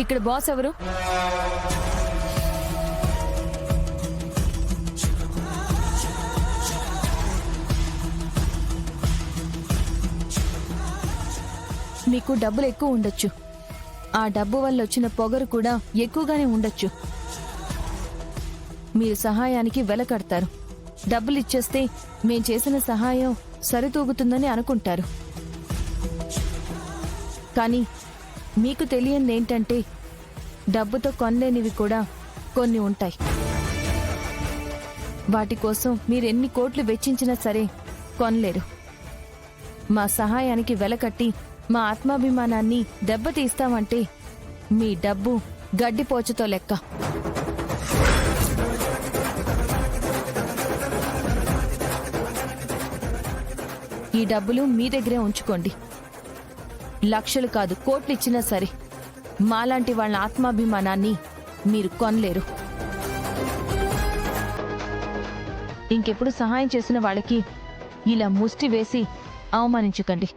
ఇక్కడ బాస్ ఎవరు? మీకు డబ్బులు ఎక్కువ ఉండొచ్చు, ఆ డబ్బు వల్ల వచ్చిన పొగరు కూడా ఎక్కువగానే ఉండొచ్చు. మీరు సహాయానికి వెల కడతారు, డబ్బులు ఇచ్చేస్తే మేం చేసిన సహాయం సరితూగుతుందని అనుకుంటారు. కానీ మీకు తెలియందేంటంటే డబ్బుతో కొనలేనివి కూడా కొన్ని ఉంటాయి. వాటి కోసం మీరెన్ని కోట్లు వెచ్చించినా సరే కొనలేరు. మా సహాయానికి వెలకట్టి మా ఆత్మాభిమానాన్ని దెబ్బతీస్తామంటే మీ డబ్బు గడ్డిపోచతో లెక్క. ఈ డబ్బులు మీ దగ్గరే ఉంచుకోండి. లక్షలు కాదు, కోట్లు ఇచ్చినా సరే మాలాంటి వాళ్ళ ఆత్మాభిమానాన్ని మీరు కొనలేరు. ఇంకెప్పుడు సహాయం చేసిన వాళ్ళకి ఇలా ముష్టి వేసి అవమానించకండి.